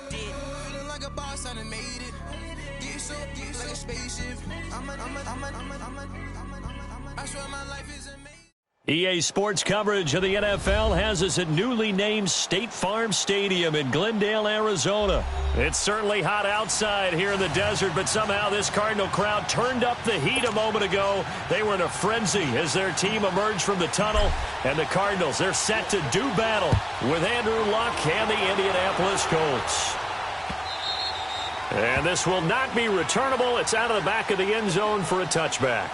Feeling like a boss, I done made it. Get so like a spaceship. I swear my life is amazing. EA Sports coverage of the NFL has us at newly named State Farm Stadium in Glendale, Arizona. It's certainly hot outside here in the desert, but somehow this Cardinal crowd turned up the heat a moment ago. They were in a frenzy as their team emerged from the tunnel, and the Cardinals, they're set to do battle with Andrew Luck and the Indianapolis Colts. And this will not be returnable. It's out of the back of the end zone for a touchback.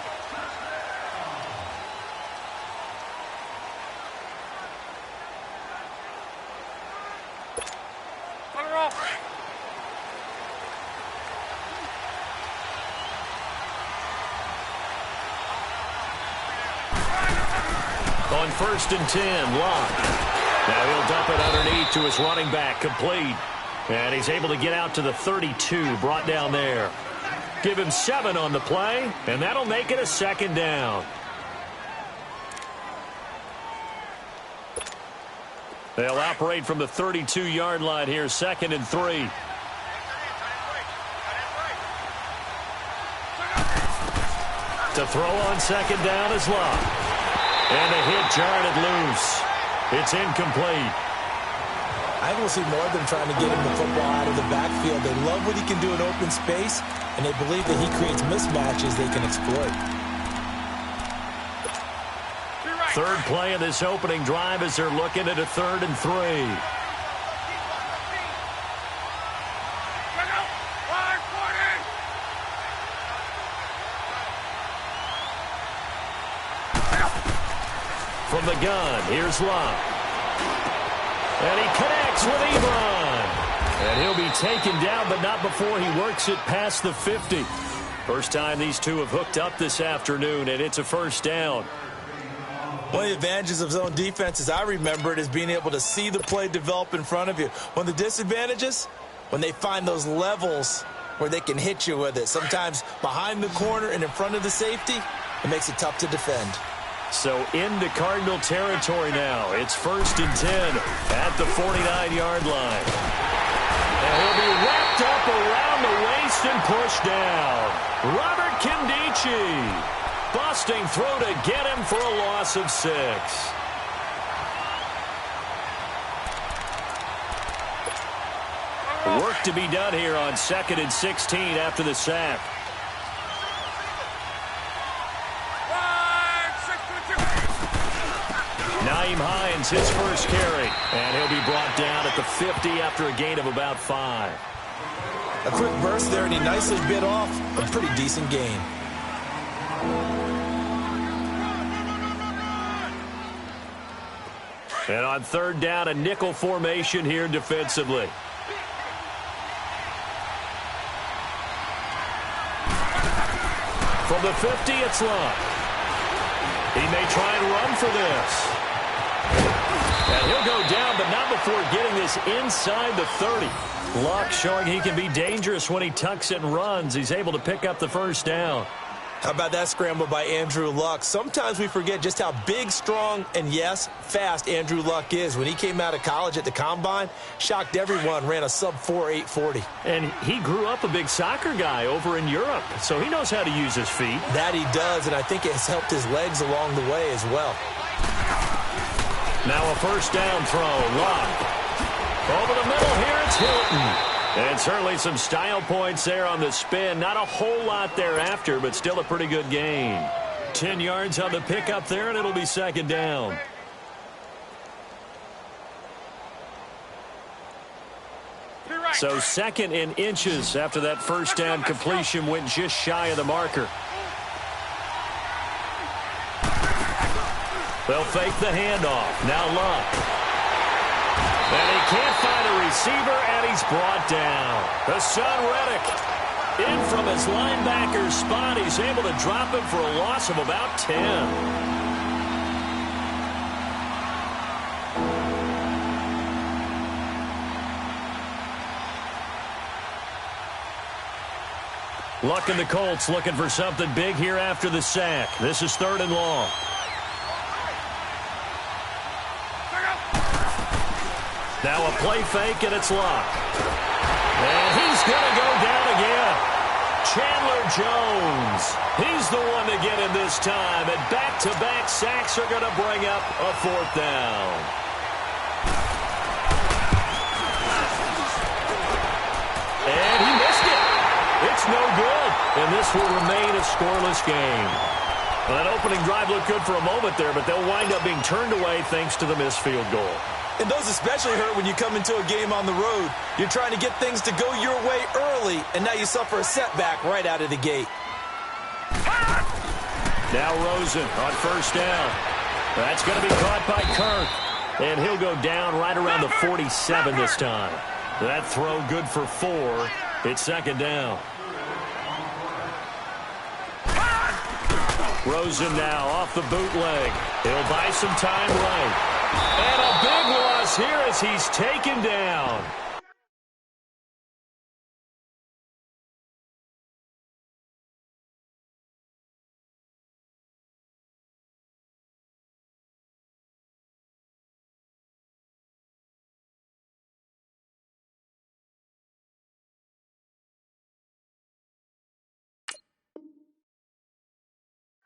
On 1st and 10, Locke. Now he'll dump it underneath to his running back, complete. And he's able to get out to the 32, brought down there. Give him 7 on the play, and that'll make it a 2nd down. They'll operate from the 32-yard line here, 2nd and 3. To throw on 2nd down is Locke. And a hit jarred it loose. It's incomplete. I will see more of them trying to get him the football out of the backfield. They love what he can do in open space, and they believe that he creates mismatches they can exploit. Third play of this opening drive as they're looking at a 3rd and 3. From the gun, here's Locke. And he connects with Ebron. And he'll be taken down, but not before he works it past the 50. First time these two have hooked up this afternoon, and it's a 1st down. One of the advantages of zone defense, as I remember it, is being able to see the play develop in front of you. One of the disadvantages, when they find those levels where they can hit you with it. Sometimes behind the corner and in front of the safety, it makes it tough to defend. So into Cardinal territory now. It's 1st and 10 at the 49-yard line. And he'll be wrapped up around the waist and pushed down. Robert Kimdichie. Busting through to get him for a loss of 6. Work to be done here on 2nd and 16 after the sack. Naeem Hines, his first carry, and he'll be brought down at the 50 after a gain of about 5. A quick burst there, and he nicely bit off a pretty decent gain. And on 3rd down, a nickel formation here defensively. From the 50, it's Locke. He may try and run for this. And he'll go down, but not before getting this inside the 30. Locke showing he can be dangerous when he tucks it and runs. He's able to pick up the 1st down. How about that scramble by Andrew Luck? Sometimes we forget just how big, strong, and, yes, fast Andrew Luck is. When he came out of college at the Combine, shocked everyone, ran a sub-4 840. And he grew up a big soccer guy over in Europe, so he knows how to use his feet. That he does, and I think it has helped his legs along the way as well. Now a 1st down throw. Luck. Over the middle here, it's Hilton. And certainly some style points there on the spin. Not a whole lot thereafter, but still a pretty good gain. 10 yards on the pickup there, and it'll be 2nd down. So 2nd in inches after that 1st down completion went just shy of the marker. They'll fake the handoff. Now Luck. And he can't find a receiver, and he's brought down. Hassan Reddick in from his linebacker's spot. He's able to drop him for a loss of about 10. Luck and the Colts looking for something big here after the sack. This is 3rd and long. Now a play fake, and it's locked. And he's going to go down again. Chandler Jones. He's the one to get him this time. And back-to-back sacks are going to bring up a 4th down. And he missed it. It's no good. And this will remain a scoreless game. Well, that opening drive looked good for a moment there, but they'll wind up being turned away thanks to the missed field goal. And those especially hurt when you come into a game on the road. You're trying to get things to go your way early, and now you suffer a setback right out of the gate. Now Rosen on 1st down. That's going to be caught by Kirk. And he'll go down right around the 47 this time. That throw good for 4. It's 2nd down. Rosen now off the bootleg. He'll buy some time right. And a big loss here as he's taken down.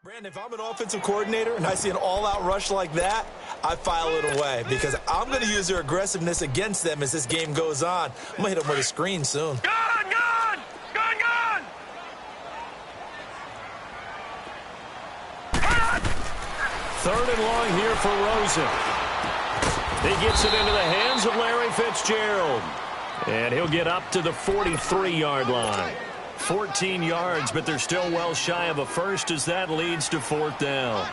Brandon, if I'm an offensive coordinator and I see an all-out rush like that, I file it away because I'm going to use their aggressiveness against them as this game goes on. I'm going to hit them with a screen soon. Gone! 3rd and long here for Rosen. He gets it into the hands of Larry Fitzgerald. And he'll get up to the 43-yard line. 14 yards, but they're still well shy of a first as that leads to 4th down.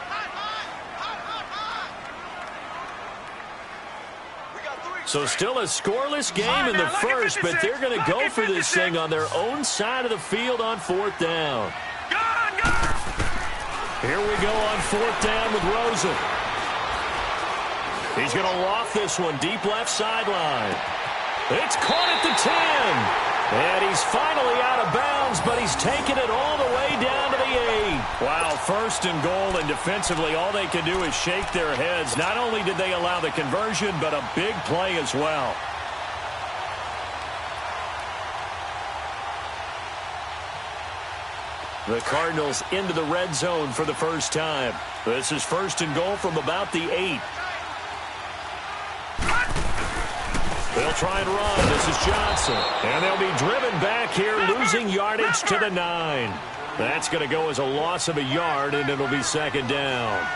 So still a scoreless game in the first, but they're going to go for this thing on their own side of the field on 4th down. Here we go on 4th down with Rosen. He's going to loft this one deep left sideline. It's caught at the 10. And he's finally out of bounds, but he's taken it all the way down to the 8. Wow, 1st and goal, and defensively all they can do is shake their heads. Not only did they allow the conversion, but a big play as well. The Cardinals into the red zone for the first time. This is 1st and goal from about the 8. They'll try and run. This is Johnson. And they'll be driven back here, losing yardage to the 9. That's going to go as a loss of a yard, and it'll be 2nd down.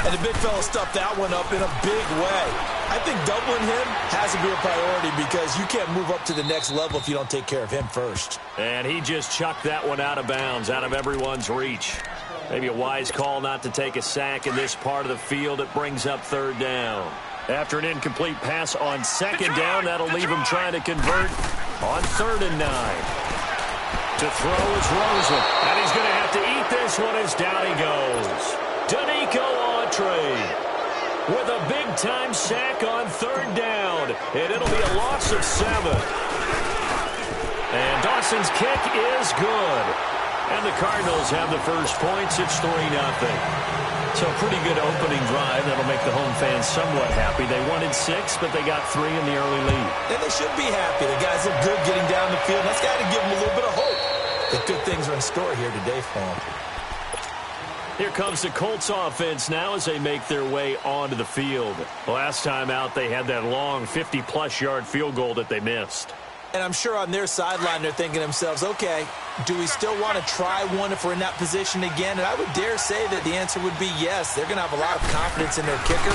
And the big fella stuffed that one up in a big way. I think doubling him has to be a priority because you can't move up to the next level if you don't take care of him first. And he just chucked that one out of bounds, out of everyone's reach. Maybe a wise call not to take a sack in this part of the field. It brings up 3rd down. After an incomplete pass on 2nd down, that'll leave him trying to convert on 3rd and 9. To throw is Rosen, and he's going to have to eat this one as down he goes. Danico Autry with a big-time sack on 3rd down, and it'll be a loss of 7. And Dawson's kick is good. And the Cardinals have the first points. It's 3-0. So a pretty good opening drive. That'll make the home fans somewhat happy. They wanted 6, but they got 3 in the early lead. And they should be happy. The guys look good getting down the field. That's got to give them a little bit of hope that good things are in store here today for them. Here comes the Colts offense now as they make their way onto the field. Last time out, they had that long 50-plus yard field goal that they missed. And I'm sure on their sideline they're thinking to themselves, okay, do we still want to try one if we're in that position again? And I would dare say that the answer would be yes. They're going to have a lot of confidence in their kicker.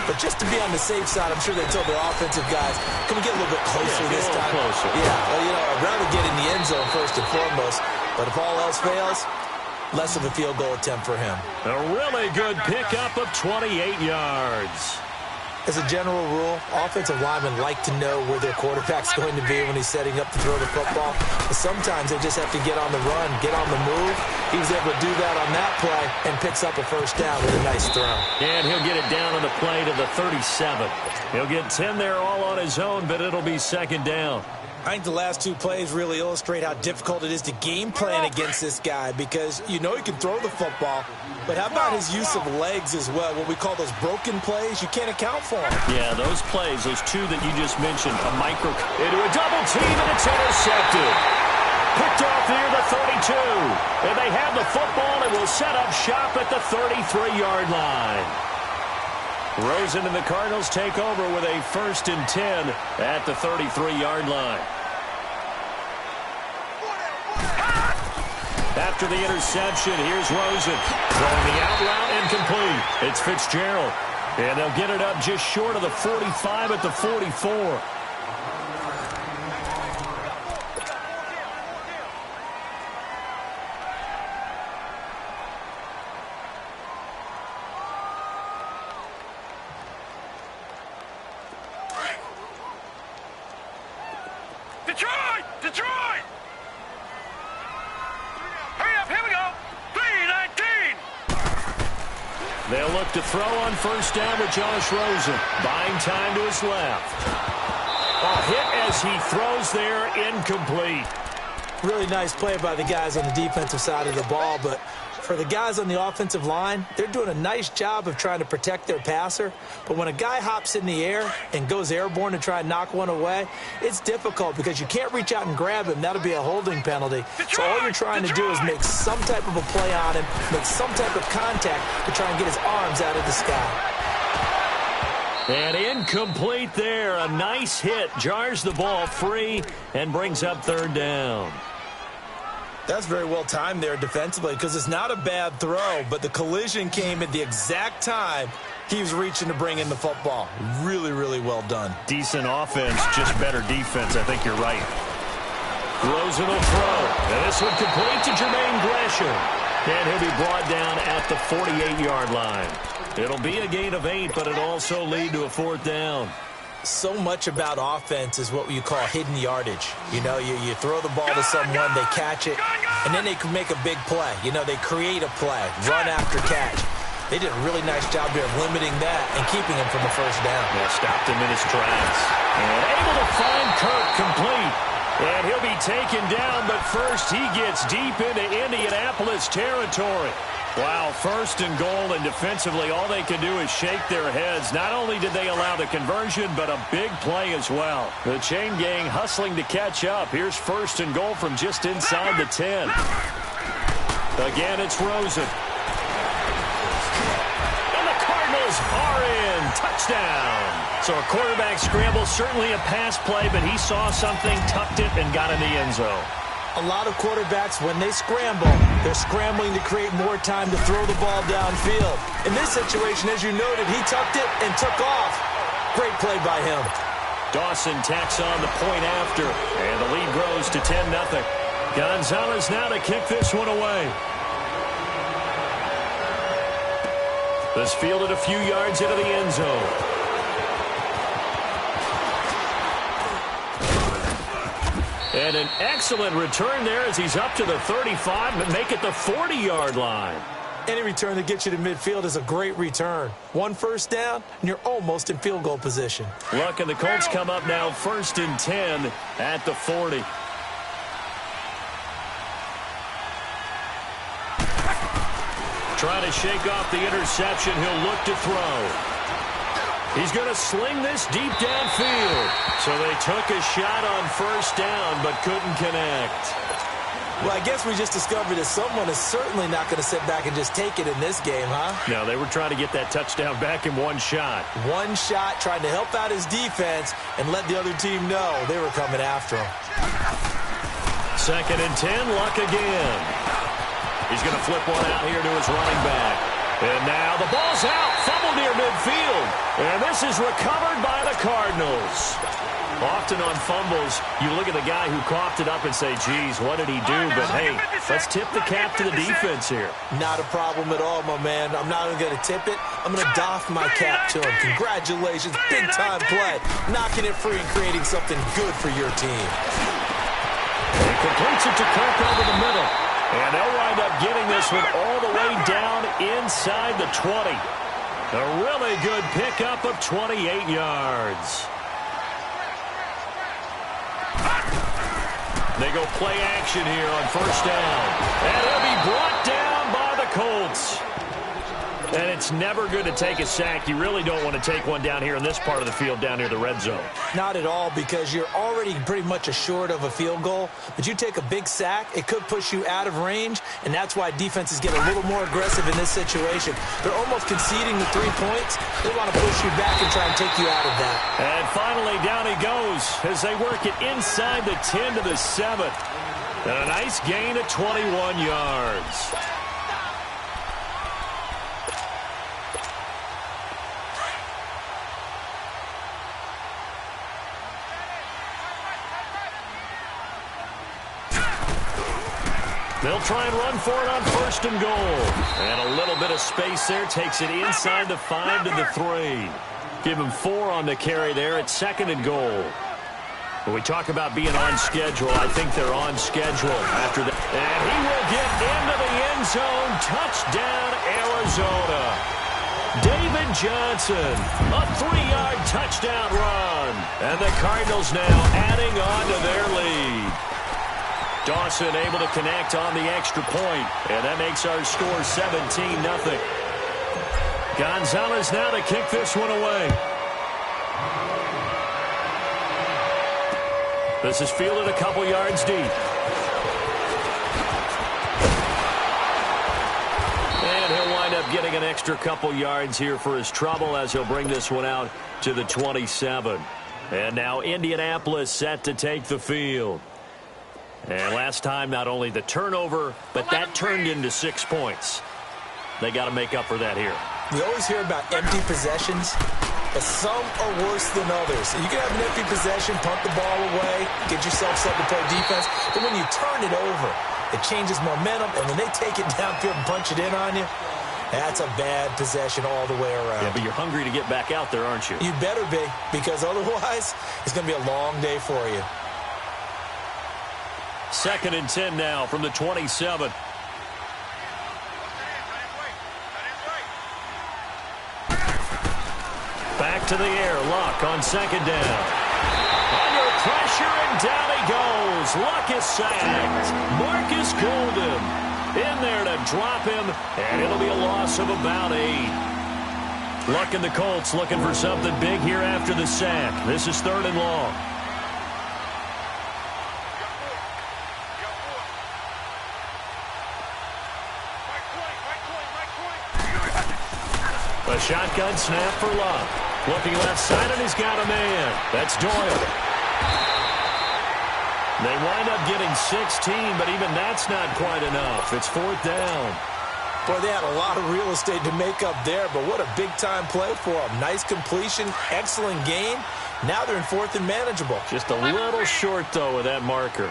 But just to be on the safe side, I'm sure they told their offensive guys, can we get a little bit closer this time? Closer. Yeah, well, I'd rather get in the end zone first and foremost. But if all else fails, less of a field goal attempt for him. A really good pickup of 28 yards. As a general rule, offensive linemen like to know where their quarterback's going to be when he's setting up to throw the football. But sometimes they just have to get on the run, get on the move. He was able to do that on that play and picks up a first down with a nice throw. And he'll get it down on the play to the 37. He'll get 10 there all on his own, but it'll be 2nd down. I think the last two plays really illustrate how difficult it is to game plan against this guy because you know he can throw the football, but how about his use of legs as well, what we call those broken plays? You can't account for them. Yeah, those plays, those two that you just mentioned, a micro into a double team, and it's intercepted. Picked off near the 32, and they have the football and will set up shop at the 33-yard line. Rosen and the Cardinals take over with a 1st and 10 at the 33-yard line. After the interception, here's Rosen. Throwing the out route incomplete. It's Fitzgerald. And they'll get it up just short of the 45 at the 44. Detroit! Detroit! Hurry up, here we go! 3-19! They'll look to throw on 1st down with Josh Rosen. Buying time to his left. A hit as he throws there, incomplete. Really nice play by the guys on the defensive side of the ball, but for the guys on the offensive line, they're doing a nice job of trying to protect their passer. But when a guy hops in the air and goes airborne to try and knock one away, it's difficult because you can't reach out and grab him. That'll be a holding penalty. So all you're trying to do is make some type of a play on him, make some type of contact to try and get his arms out of the sky. And incomplete there. A nice hit. Jars the ball free and brings up 3rd down. That's very well timed there defensively because it's not a bad throw, but the collision came at the exact time he was reaching to bring in the football. Really, really well done. Decent offense, just better defense. I think you're right. Rosen will throw. And this one complete to Jermaine Gresham. And he'll be brought down at the 48-yard line. It'll be a gain of 8, but it'll also lead to a 4th down. So much about offense is what you call hidden yardage. You know, you throw the ball to someone, they catch it, and then they can make a big play. You know, they create a play, run after catch. They did a really nice job here of limiting that and keeping him from the 1st down. Yeah, stopped him in his tracks. And able to find Kirk complete. And he'll be taken down, but first he gets deep into Indianapolis territory. Wow, 1st and goal, and defensively all they can do is shake their heads. Not only did they allow the conversion, but a big play as well. The chain gang hustling to catch up. Here's 1st and goal from just inside the 10. Again, it's Rosen. And the Cardinals are in. Touchdown. So a quarterback scramble, certainly a pass play, but he saw something, tucked it, and got in the end zone. A lot of quarterbacks, when they scramble, they're scrambling to create more time to throw the ball downfield. In this situation, as you noted, he tucked it and took off. Great play by him. Dawson tacks on the point after, and the lead grows to 10-0. Gonzalez now to kick this one away. This fielded a few yards into the end zone. And an excellent return there as he's up to the 35, but make it the 40-yard line. Any return that gets you to midfield is a great return. 1 1st down, and you're almost in field goal position. Look, and the Colts come up now 1st and 10 at the 40. Trying to shake off the interception. He'll look to throw. He's going to sling this deep downfield. So they took a shot on 1st down, but couldn't connect. Well, I guess we just discovered that someone is certainly not going to sit back and just take it in this game, huh? No, they were trying to get that touchdown back in one shot. One shot, trying to help out his defense and let the other team know they were coming after him. 2nd and 10, Luck again. He's going to flip one out here to his running back. And now the ball's out, fumble near midfield. And this is recovered by the Cardinals. Often on fumbles, you look at the guy who coughed it up and say, geez, what did he do? But, hey, let's tip the cap to the defense here. Not a problem at all, my man. I'm not even going to tip it. I'm going to doff my cap to him. Congratulations, big-time play. Knocking it free and creating something good for your team. He completes it to Kirk over the middle. And they'll wind up getting this one all the way down inside the 20. A really good pickup of 28 yards. They go play action here on first down. And he'll be brought down by the Colts. And it's never good to take a sack. You really don't want to take one down here in this part of the field, down near the red zone. Not at all, because you're already pretty much assured of a field goal. But you take a big sack, it could push you out of range, and that's why defenses get a little more aggressive in this situation. They're almost conceding the 3 points. They want to push you back and try and take you out of that. And finally, down he goes as they work it inside the 10 to the 7. And a nice gain of 21 yards. They'll try and run for it on first and goal. And a little bit of space there takes it inside the 5 to the 3. Give him 4 on the carry there at second and goal. When we talk about being on schedule, I think they're on schedule after that. And he will get into the end zone. Touchdown, Arizona. David Johnson, a 3-yard touchdown run. And the Cardinals now adding on to their lead. Dawson able to connect on the extra point, and that makes our score 17-0. Gonzalez now to kick this one away. This is fielded a couple yards deep. And he'll wind up getting an extra couple yards here for his trouble as he'll bring this one out to the 27. And now Indianapolis set to take the field. And last time, not only the turnover, but that turned into 6 points. They got to make up for that here. We always hear about empty possessions, but some are worse than others. You can have an empty possession, punt the ball away, get yourself set to play defense, but when you turn it over, it changes momentum, and when they take it downfield and punch it in on you, that's a bad possession all the way around. Yeah, but you're hungry to get back out there, aren't you? You better be, because otherwise, it's going to be a long day for you. 2nd and 10 now from the 27. Back to the air. Luck on 2nd down. Under pressure, and down he goes. Luck is sacked. Marcus Golden in there to drop him, and it'll be a loss of about 8. Luck and the Colts looking for something big here after the sack. This is 3rd and long. A shotgun snap for Luck. Looking left side, and he's got a man. That's Doyle. They wind up getting 16, but even that's not quite enough. It's 4th down. Boy, they had a lot of real estate to make up there, but what a big-time play for them. Nice completion, excellent game. Now they're in 4th and manageable. Just a little short, though, with that marker.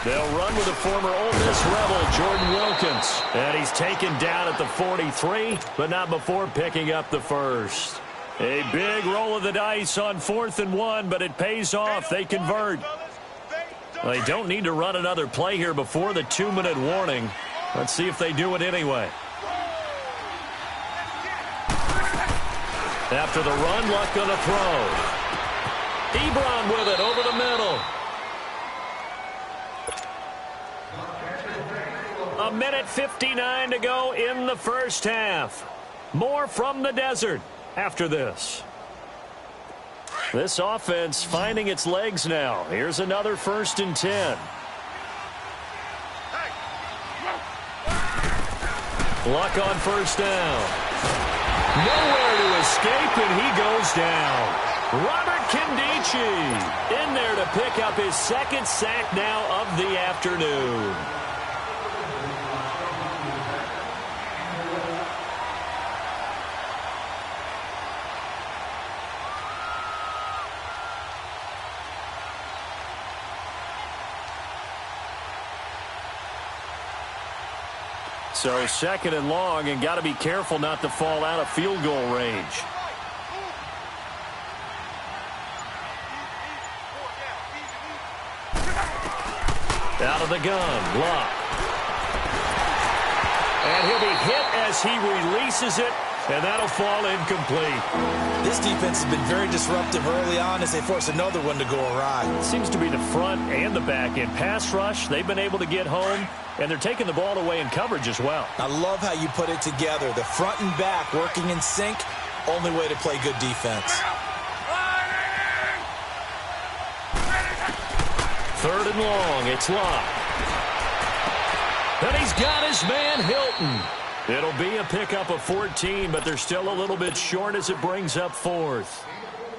They'll run with the former Ole Miss Rebel, Jordan Wilkins. And he's taken down at the 43, but not before picking up the first. A big roll of the dice on 4th and 1, but it pays off. They convert. Well, they don't need to run another play here before the 2-minute warning. Let's see if they do it anyway. After the run, Luck on a throw. Ebron with it over the middle. A minute 59 to go in the first half. More from the desert after this. This offense finding its legs now. Here's another 1st and 10. Luck on first down. Nowhere to escape, and he goes down. Robert Kindici in there to pick up his 2nd sack now of the afternoon. So 2nd and long, and got to be careful not to fall out of field goal range. Out of the gun, Luck. And he'll be hit as he releases it And that'll fall incomplete. This defense has been very disruptive early on as they force another one to go awry. Seems to be the front and the back end. Pass rush, they've been able to get home, and they're taking the ball away in coverage as well. I love how you put it together. The front and back working in sync, only way to play good defense. Third and long, it's Locke. And he's got his man Hilton. It'll be a pickup of 14, but they're still a little bit short as it brings up fourth.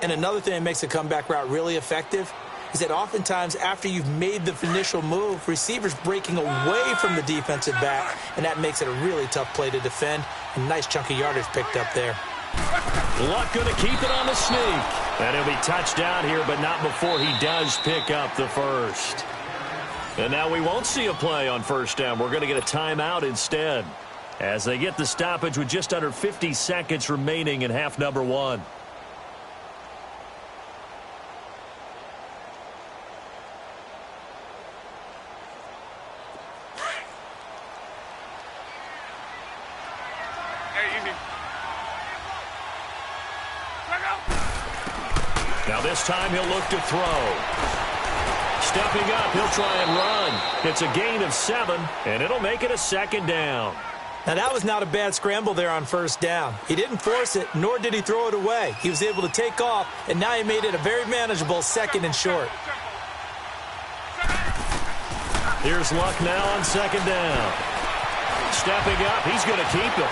And another thing that makes a comeback route really effective is that oftentimes after you've made the initial move, receivers breaking away from the defensive back, and that makes it a really tough play to defend. A nice chunk of yardage picked up there. Luck going to keep it on the sneak. And he'll be touched down here, but not before he does pick up the first. And now we won't see a play on first down. We're going to get a timeout instead, as they get the stoppage with just under 50 seconds remaining in half number one. Now this time he'll look to throw. Stepping up, he'll try and run. It's a gain of 7, and it'll make it a second down. Now, that was not a bad scramble there on first down. He didn't force it, nor did he throw it away. He was able to take off, and now he made it a very manageable second and short. Here's Luck now on second down. Stepping up, he's going to keep it.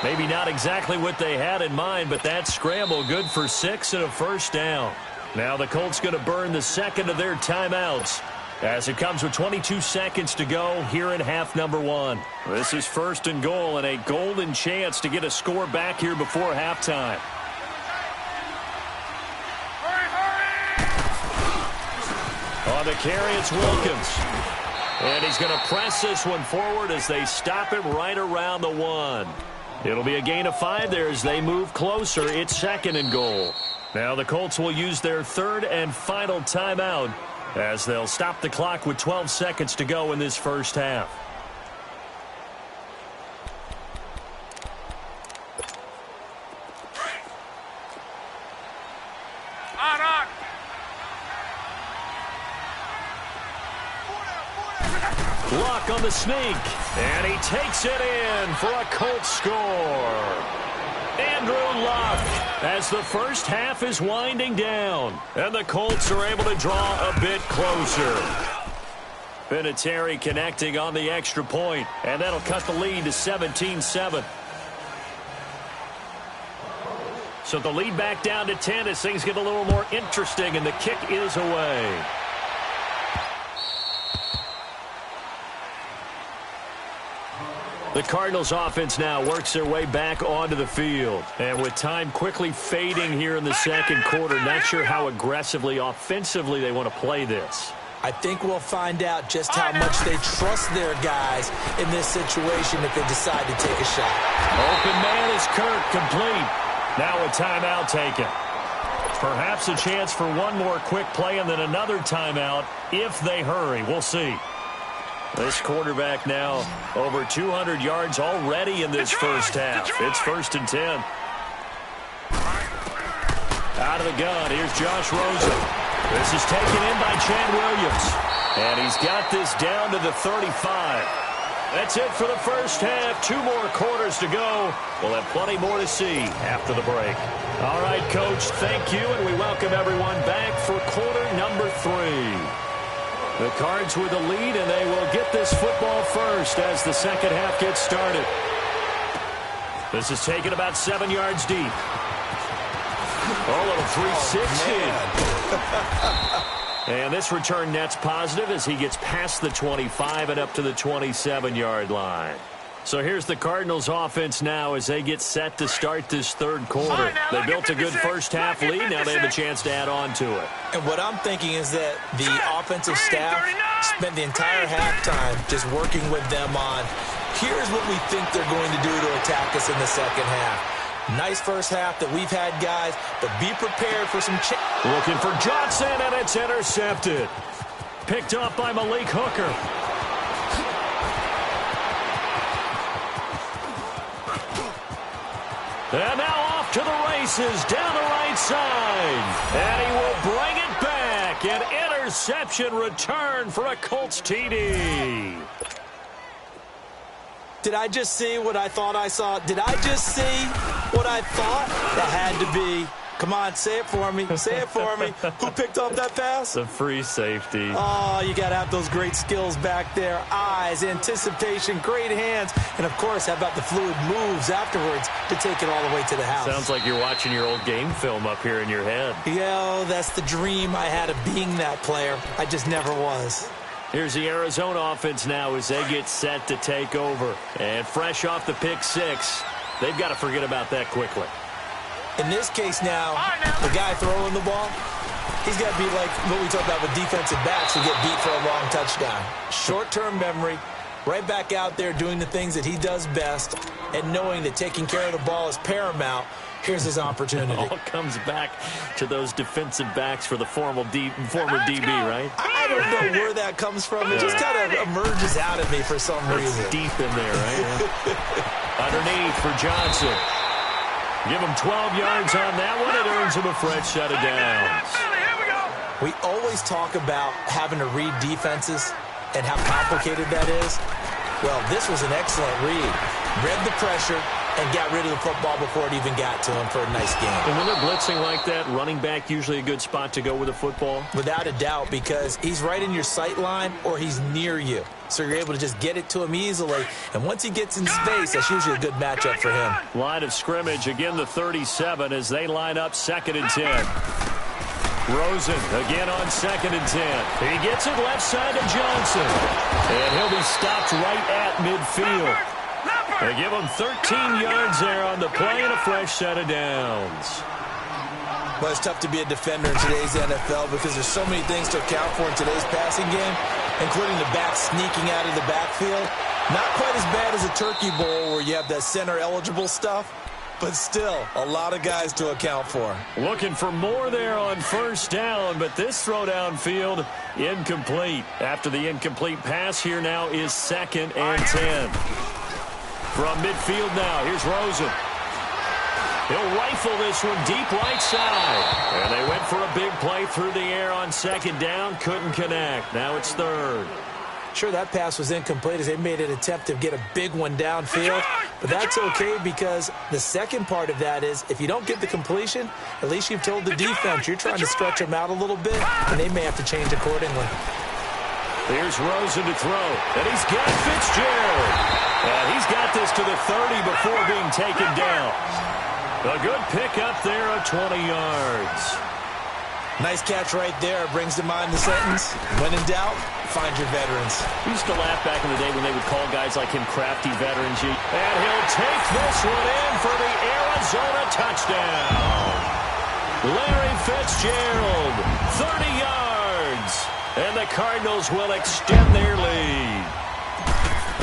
Maybe not exactly what they had in mind, but that scramble good for 6 and a first down. Now the Colts going to burn the second of their timeouts, as it comes with 22 seconds to go here in half number one. This is first and goal and a golden chance to get a score back here before halftime. On the carry, it's Wilkins. And he's going to press this one forward as they stop him right around the 1. It'll be a gain of 5 there as they move closer. It's second and goal. Now the Colts will use their third and final timeout, as they'll stop the clock with 12 seconds to go in this first half. Luck on the sneak, and he takes it in for a Colts score. Andrew Luck, as the first half is winding down, and the Colts are able to draw a bit closer. Vinatieri connecting on the extra point, and that'll cut the lead to 17-7. So the lead back down to 10 as things get a little more interesting, and the kick is away. The Cardinals offense now works their way back onto the field. And with time quickly fading here in the second quarter, not sure how aggressively, offensively they want to play this. I think we'll find out just how much they trust their guys in this situation if they decide to take a shot. Open man is Kirk, complete. Now a timeout taken. Perhaps a chance for one more quick play and then another timeout if they hurry. We'll see. This quarterback now over 200 yards already in this first half. It's first and 10. Out of the gun, here's Josh Rosen. This is taken in by Chad Williams. And he's got this down to the 35. That's it for the first half. 2 more quarters to go. We'll have plenty more to see after the break. All right, Coach, thank you, and we welcome everyone back for quarter number 3. The Cards with the lead, and they will get this football first as the second half gets started. This is taken about 7 yards deep. Oh, a little 360. And this return net's positive as he gets past the 25 and up to the 27-yard line. So here's the Cardinals offense now as they get set to start this third quarter. They built a good first half lead. Now they have a chance to add on to it. And what I'm thinking is that the offensive staff spent the entire halftime just working with them on, here's what we think they're going to do to attack us in the second half. Nice first half that we've had, guys, but be prepared for some Looking for Johnson, and it's intercepted. Picked up by Malik Hooker. And now off to the races down the right side. And he will bring it back. An interception return for a Colts TD. Did I just see what I thought I saw? Did I just see what I thought? That had to be. Come on, say it for me. Say it for me. Who picked up that pass? The free safety. Oh, you got to have those great skills back there. Eyes, anticipation, great hands. And, of course, how about the fluid moves afterwards to take it all the way to the house? Sounds like you're watching your old game film up here in your head. Yo, that's the dream I had of being that player. I just never was. Here's the Arizona offense now as they get set to take over. And fresh off the pick six, they've got to forget about that quickly. In this case now, the guy throwing the ball, he's got to be like what we talk about with defensive backs who get beat for a long touchdown. Short-term memory, right back out there doing the things that he does best, and knowing that taking care of the ball is paramount. Here's his opportunity. It all comes back to those defensive backs for the former DB, right? I don't know where that comes from. It just kind of emerges out of me for some reason. It's deep in there, right? Underneath for Johnson. Give him 12 yards on that one. It earns him a fresh set of downs. We always talk about having to read defenses and how complicated that is. Well, this was an excellent read. Read the pressure and got rid of the football before it even got to him for a nice game. And when they're blitzing like that, running back usually a good spot to go with a football? Without a doubt, because he's right in your sight line or he's near you. So you're able to just get it to him easily. And once he gets in space, that's usually a good matchup for him. Line of scrimmage, again the 37 as they line up 2nd and 10. Rosen again on 2nd and 10. He gets it left side to Johnson. And he'll be stopped right at midfield. They give him 13 yards there on the play and a fresh set of downs. Well, it's tough to be a defender in today's NFL because there's so many things to account for in today's passing game, including the back sneaking out of the backfield. Not quite as bad as a turkey bowl where you have that center-eligible stuff, but still a lot of guys to account for. Looking for more there on 1st down, but this throw downfield incomplete. After the incomplete pass, here now is 2nd and 10. From midfield now, here's Rosen. He'll rifle this one deep right side. And they went for a big play through the air on 2nd down. Couldn't connect. Now it's 3rd. Sure, that pass was incomplete as they made an attempt to get a big one downfield. But that's okay because the second part of that is if you don't get the completion, at least you've told the defense you're trying to stretch them out a little bit, and they may have to change accordingly. Here's Rosen to throw. And he's got Fitzgerald. And he's got this to the 30 before being taken down. A good pickup there of 20 yards. Nice catch right there. Brings to mind the sentence, when in doubt, find your veterans. We used to laugh back in the day when they would call guys like him crafty veterans. And he'll take this one in for the Arizona touchdown. Larry Fitzgerald, 30 yards. And the Cardinals will extend their lead.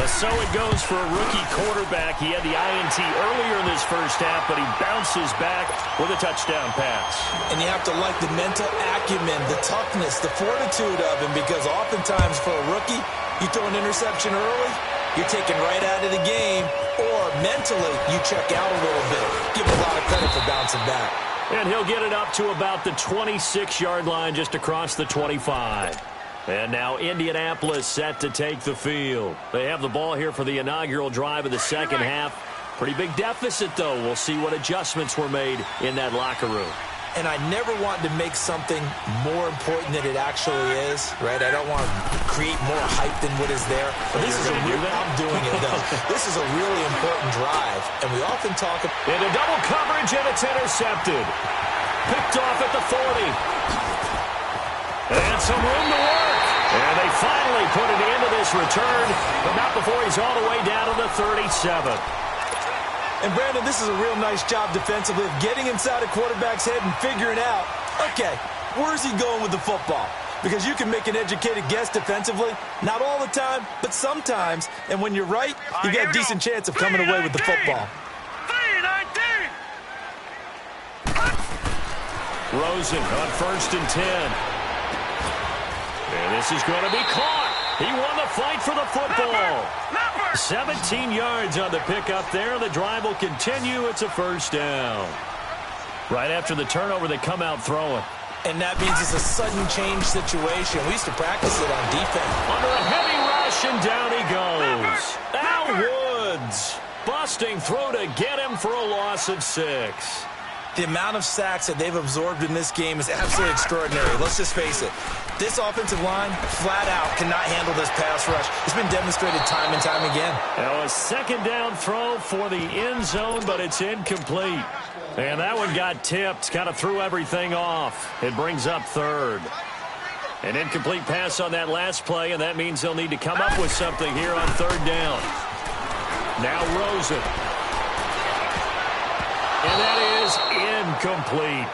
So it goes for a rookie quarterback. He had the INT earlier in this first half, but he bounces back with a touchdown pass. And you have to like the mental acumen, the toughness, the fortitude of him, because oftentimes for a rookie, you throw an interception early, you're taken right out of the game, or mentally you check out a little bit. Give him a lot of credit for bouncing back. And he'll get it up to about the 26-yard line just across the 25. And now Indianapolis set to take the field. They have the ball here for the inaugural drive of the second half. Pretty big deficit, though. We'll see what adjustments were made in that locker room. And I never want to make something more important than it actually is, right? I don't want to create more hype than what is there. But this is I'm doing it, though. This is a really important drive. And we often talk about... Into double coverage, and it's intercepted. Picked off at the 40. And some room to work. And they finally put it into this return, but not before he's all the way down to the 37. And, Brandon, this is a real nice job defensively of getting inside a quarterback's head and figuring out, okay, where's he going with the football? Because you can make an educated guess defensively, not all the time, but sometimes. And when you're right, you got a decent chance of coming away with the football. Rosen on 1st and 10. And this is going to be caught. He won the fight for the football. 17 yards on the pickup there. The drive will continue. It's a first down. Right after the turnover, they come out throwing. And that means it's a sudden change situation. We used to practice it on defense. Under a heavy rush, and down he goes. Al Woods busting through to get him for a loss of 6. The amount of sacks that they've absorbed in this game is absolutely extraordinary. Let's just face it. This offensive line, flat out, cannot handle this pass rush. It's been demonstrated time and time again. Now a second down throw for the end zone, but it's incomplete. And that one got tipped, kind of threw everything off. It brings up third. An incomplete pass on that last play, and that means they'll need to come up with something here on third down. Now Rosen. And that is incomplete.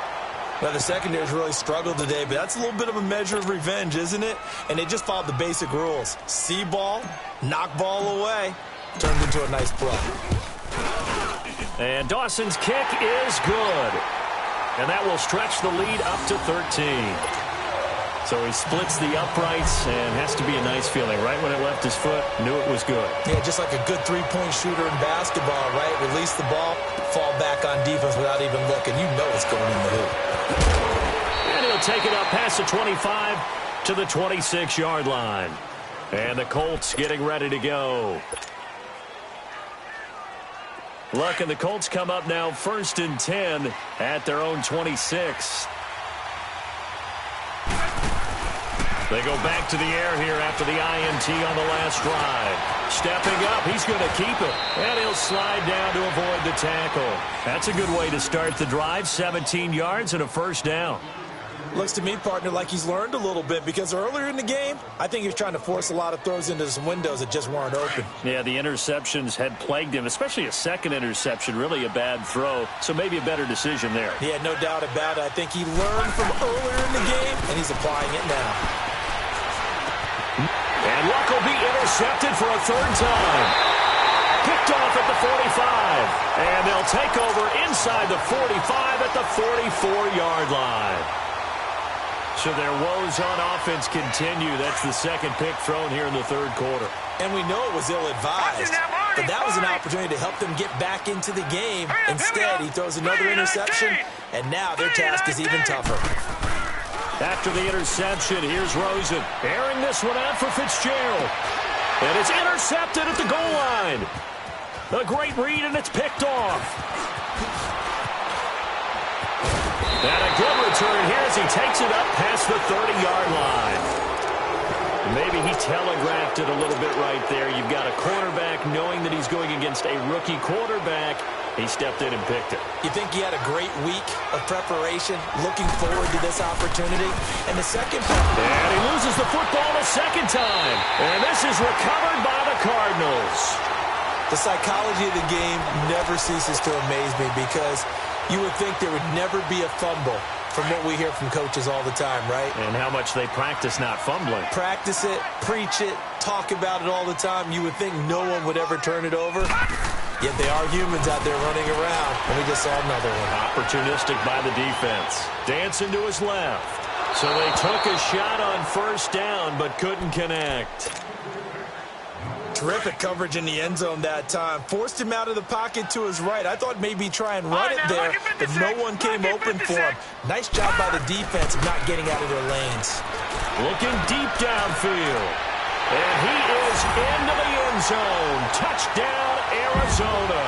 Well, the secondary's really struggled today, but that's a little bit of a measure of revenge, isn't it? And they just followed the basic rules. See ball, knock ball away, turned into a nice play. And Dawson's kick is good. And that will stretch the lead up to 13. So he splits the uprights and has to be a nice feeling. Right when it left his foot, knew it was good. Yeah, just like a good three-point shooter in basketball, right? Release the ball, fall back on defense without even looking. You know it's going in the hoop. And he'll take it up past the 25 to the 26-yard line. And the Colts getting ready to go. Look, and the Colts come up now 1st and 10 at their own 26. They go back to the air here after the INT on the last drive. Stepping up, he's going to keep it. And he'll slide down to avoid the tackle. That's a good way to start the drive. 17 yards and a first down. Looks to me, partner, like he's learned a little bit because earlier in the game, I think he was trying to force a lot of throws into some windows that just weren't open. Yeah, the interceptions had plagued him, especially a second interception, really a bad throw. So maybe a better decision there. Yeah, no doubt about it. I think he learned from earlier in the game, and he's applying it now. And Luck will be intercepted for a third time. Picked off at the 45. And they'll take over inside the 45 at the 44-yard line. So their woes on offense continue. That's the second pick thrown here in the third quarter. And we know it was ill-advised, but that was an opportunity to help them get back into the game. Instead, he throws another interception, and now their task is even tougher. After the interception, here's Rosen. Airing this one out for Fitzgerald. And it's intercepted at the goal line. A great read, and it's picked off. And a good return here as he takes it up past the 30-yard line. Maybe he telegraphed it a little bit right there. You've got a quarterback knowing that he's going against a rookie quarterback. He stepped in and picked it. You think he had a great week of preparation, looking forward to this opportunity? And the second part. And he loses the football a second time. And this is recovered by the Cardinals. The psychology of the game never ceases to amaze me because you would think there would never be a fumble from what we hear from coaches all the time, right? And how much they practice not fumbling. Practice it, preach it, talk about it all the time. You would think no one would ever turn it over. Yet they are humans out there running around, and we just saw another one. Opportunistic by the defense. Dancing to his left. So they took a shot on first down, but couldn't connect. Terrific coverage in the end zone that time. Forced him out of the pocket to his right. I thought maybe try and run it there, but no one came open for him. Nice job by the defense of not getting out of their lanes. Looking deep downfield. And he is into the end zone. Touchdown, Arizona.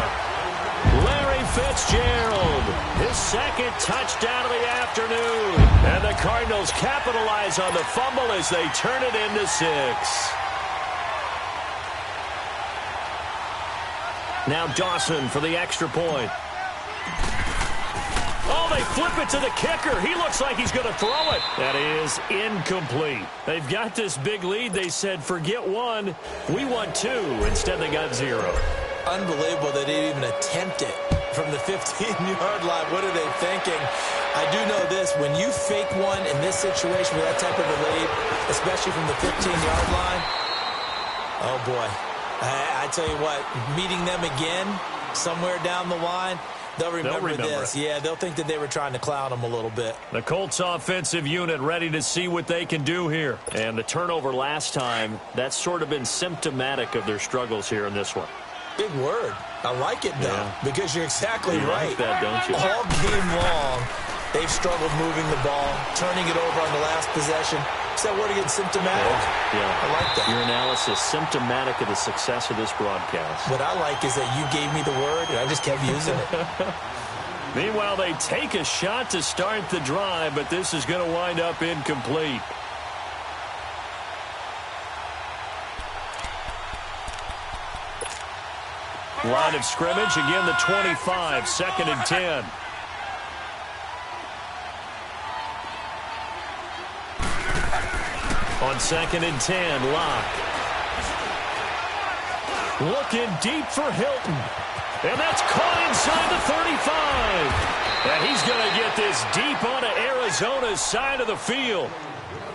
Larry Fitzgerald, his second touchdown of the afternoon. And the Cardinals capitalize on the fumble as they turn it into 6. Now Dawson for the extra point. Oh, they flip it to the kicker. He looks like he's going to throw it. That is incomplete. They've got this big lead. They said, forget one. We want 2. Instead, they got 0. Unbelievable that they didn't even attempt it from the 15-yard line. What are they thinking? I do know this. When you fake one in this situation with that type of a lead, especially from the 15-yard line, oh, boy. I tell you what, meeting them again somewhere down the line, They'll remember this. It. Yeah, they'll think that they were trying to clown him a little bit. The Colts offensive unit ready to see what they can do here. And the turnover last time, that's sort of been symptomatic of their struggles here in this one. Big word. I like it, though, because you're exactly right. Like that, don't you? All game long, they've struggled moving the ball, turning it over on the last possession. Is that word again, symptomatic? Yeah. I like that. Your analysis, symptomatic of the success of this broadcast. What I like is that you gave me the word, and I just kept using it. Meanwhile, they take a shot to start the drive, but this is going to wind up incomplete. Line of scrimmage, again the 25, 2nd and 10. On 2nd and 10, Locke. Looking deep for Hilton. And that's caught inside the 35. And he's going to get this deep onto Arizona's side of the field.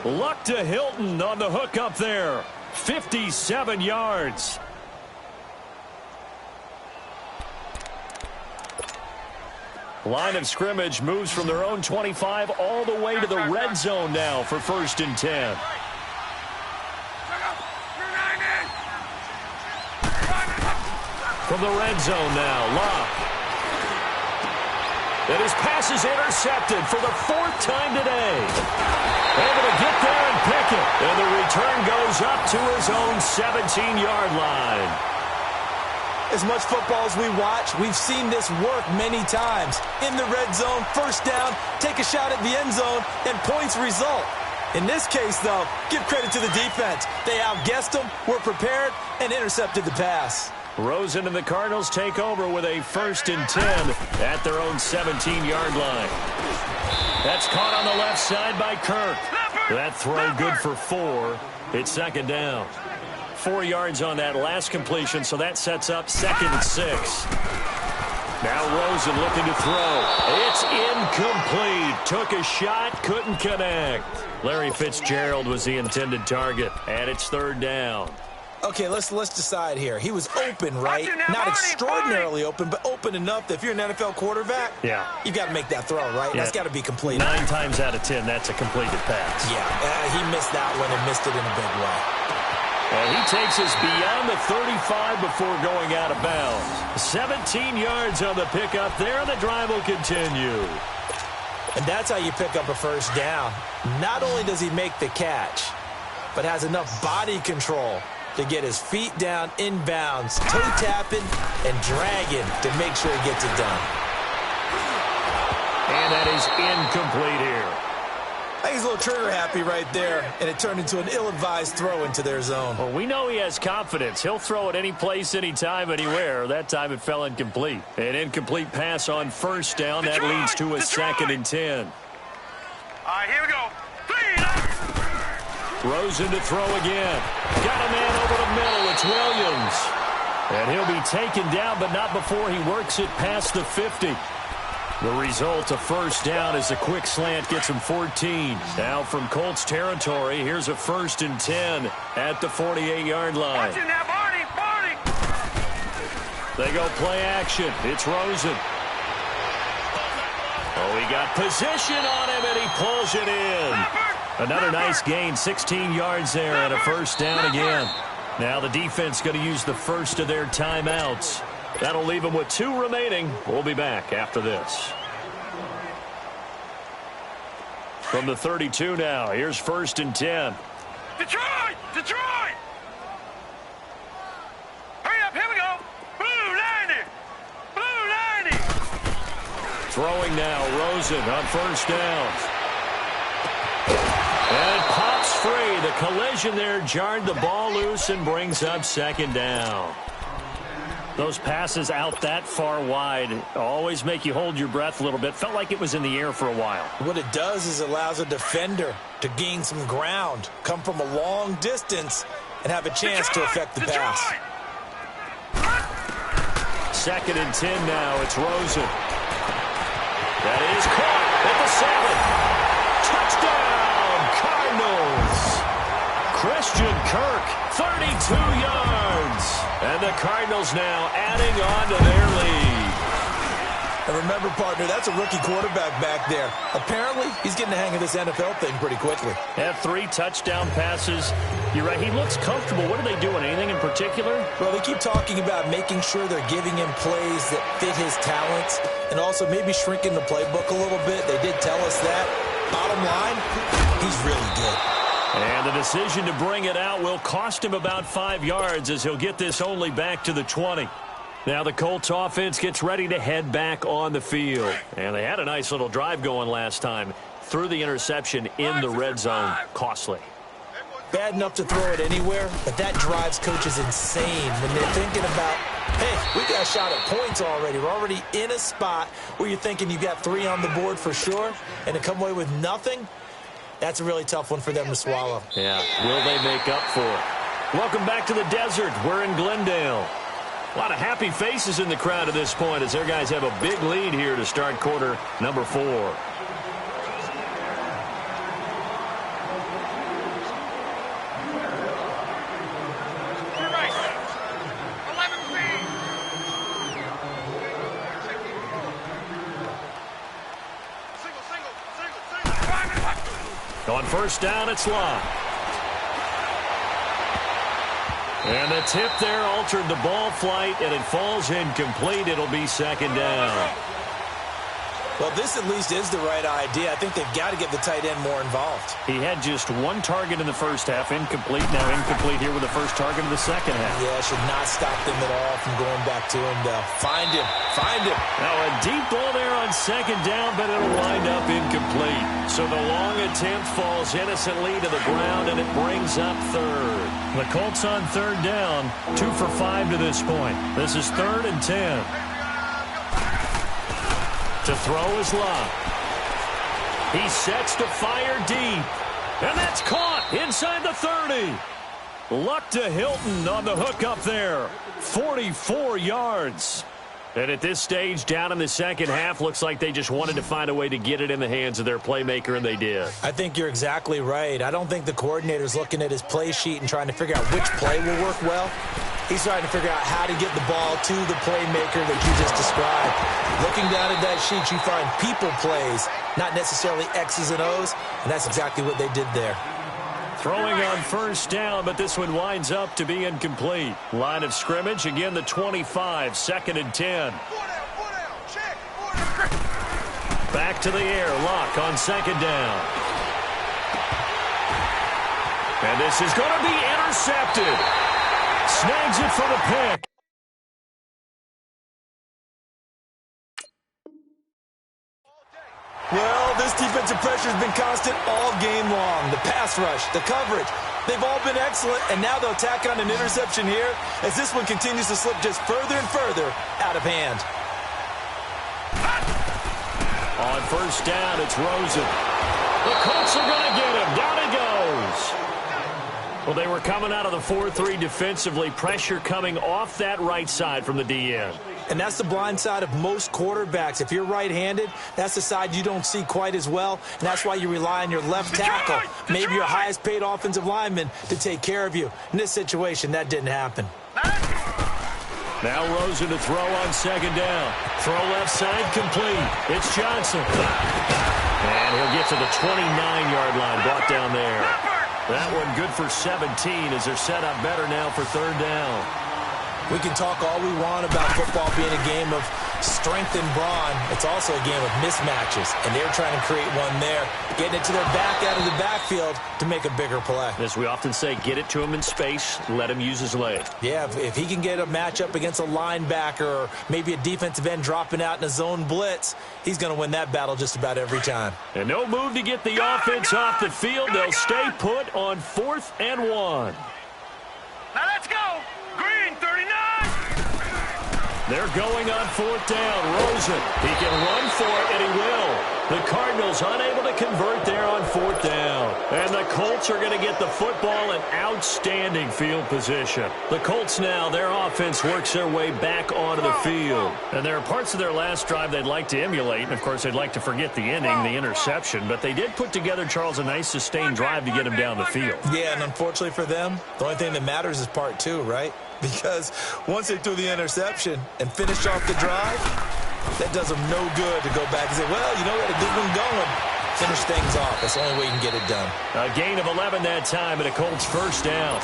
Luck to Hilton on the hook up there. 57 yards. Line of scrimmage moves from their own 25 all the way to the red zone now for 1st and 10. From the red zone now, Locke. And his pass is intercepted for the 4th time today. Able to get there and pick it. And the return goes up to his own 17-yard line. As much football as we watch, we've seen this work many times. In the red zone, 1st down, take a shot at the end zone, and points result. In this case, though, give credit to the defense. They outguessed them, were prepared, and intercepted the pass. Rosen and the Cardinals take over with a 1st and 10 at their own 17-yard line. That's caught on the left side by Kirk. That throw good for 4. It's 2nd down. 4 yards on that last completion, so that sets up 2nd and 6. Now Rosen looking to throw. It's incomplete. Took a shot, couldn't connect. Larry Fitzgerald was the intended target, and it's 3rd down. Okay, let's decide here. He was open, right? Not extraordinarily open, but open enough that if you're an NFL quarterback, you got to make that throw, right? That's got to be completed. 9 times out of 10, that's a completed pass. Yeah, he missed that one and missed it in a big way. And he takes us beyond the 35 before going out of bounds. 17 yards on the pickup there, and the drive will continue. And that's how you pick up a 1st down. Not only does he make the catch, but has enough body control to get his feet down inbounds, toe-tapping and dragging to make sure he gets it done. And that is incomplete here. I think he's a little trigger happy right there, and it turned into an ill-advised throw into their zone. Well, we know he has confidence. He'll throw it any place, anytime, anywhere. That time it fell incomplete. An incomplete pass on 1st down. That leads to a 2nd and 10. All right, here we go. 3. Rosen to throw again. Got a man over the middle. It's Williams. And he'll be taken down, but not before he works it past the 50. The result, a 1st down as a quick slant gets him 14. Now from Colts territory, here's a 1st and 10 at the 48-yard line. They go play action. It's Rosen. Oh, he got position on him, and he pulls it in. Another nice gain, 16 yards there, and a 1st down again. Now the defense going to use the first of their timeouts. That'll leave them with 2 remaining. We'll be back after this. From the 32 now, here's 1st and 10. Detroit! Detroit! Hurry up, here we go! Blue 90! Blue 90! Throwing now, Rosen on 1st down. And it pops free. The collision there jarred the ball loose and brings up 2nd down. Those passes out that far wide always make you hold your breath a little bit. Felt like it was in the air for a while. What it does is it allows a defender to gain some ground, come from a long distance, and have a chance to affect the pass. 2nd and 10 now. It's Rosen. That is caught at the 7. Touchdown, Cardinals. Christian Kirk, 32 yards. And the Cardinals now adding on to their lead. And remember, partner, that's a rookie quarterback back there. Apparently, he's getting the hang of this NFL thing pretty quickly. Had 3 touchdown passes. You're right, he looks comfortable. What are they doing? Anything in particular? Well, they keep talking about making sure they're giving him plays that fit his talents and also maybe shrinking the playbook a little bit. They did tell us that. Bottom line, he's really good. And the decision to bring it out will cost him about 5 yards as he'll get this only back to the 20. Now the Colts offense gets ready to head back on the field. And they had a nice little drive going last time. Threw the interception in the red zone. Costly. Bad enough to throw it anywhere, but that drives coaches insane when they're thinking about, hey, we got a shot at points already. We're already in a spot where you're thinking you got 3 on the board for sure, and to come away with nothing, that's a really tough one for them to swallow. Yeah, will they make up for it? Welcome back to the desert. We're in Glendale. A lot of happy faces in the crowd at this point as their guys have a big lead here to start quarter number 4. On first down, it's Locke. And the tip there altered the ball flight, and it falls incomplete. It'll be second down. Well, this at least is the right idea. I think they've got to get the tight end more involved. He had just 1 target in the first half, incomplete. Now incomplete here with the first target of the second half. Yeah, should not stop them at all from going back to him, though. Find him. Find him. Now a deep ball there on second down, but it'll wind up incomplete. So the long attempt falls innocently to the ground, and it brings up third. The Colts on third down, 2 for 5 to this point. This is 3rd and 10. To throw is Locke. He sets to fire deep. And that's caught inside the 30. Luck to Hilton on the hook up there. 44 yards. And at this stage, down in the second half, looks like they just wanted to find a way to get it in the hands of their playmaker, and they did. I think you're exactly right. I don't think the coordinator's looking at his play sheet and trying to figure out which play will work well. He's trying to figure out how to get the ball to the playmaker that you just described. Looking down at that sheet, you find people plays, not necessarily X's and O's, and that's exactly what they did there. Throwing on first down, but this one winds up to be incomplete. Line of scrimmage, again the 25, 2nd and 10. Back to the air, Locke on second down. And this is going to be intercepted. Snags it for the pick. Well, this defensive pressure has been constant all game long. The pass rush, the coverage, they've all been excellent, and now they'll tack on an interception here as this one continues to slip just further and further out of hand. On first down, it's Rosen. The Colts are going to get him. Down he goes. Well, they were coming out of the 4-3 defensively. Pressure coming off that right side from the DN. And that's the blind side of most quarterbacks. If you're right-handed, that's the side you don't see quite as well, and that's why you rely on your left tackle, maybe your highest-paid offensive lineman, to take care of you. In this situation, that didn't happen. Now Rosen to throw on second down. Throw left side complete. It's Johnson. And he'll get to the 29-yard line, brought down there. That one good for 17 as they're set up better now for third down. We can talk all we want about football being a game of strength and brawn. It's also a game of mismatches, and they're trying to create one there, getting it to their back out of the backfield to make a bigger play. As we often say, get it to him in space, let him use his leg. Yeah, if he can get a matchup against a linebacker or maybe a defensive end dropping out in a zone blitz, he's going to win that battle just about every time. And no move to get the offense off the field. They'll stay put on 4th and 1. Now let's go. Green, 39. They're going on 4th down. Rosen, he can run for it, and he will. The Cardinals unable to convert there on 4th down. And the Colts are going to get the football in outstanding field position. The Colts now, their offense works their way back onto the field. And there are parts of their last drive they'd like to emulate. And, of course, they'd like to forget the ending, the interception. But they did put together, Charles, a nice sustained drive to get him down the field. Yeah, and unfortunately for them, the only thing that matters is part 2, right? Because once they threw the interception and finished off the drive, That does him no good to go back and say, well, you know, we had a good one going. Finish things off. That's the only way you can get it done. A gain of 11 that time and a Colts first down.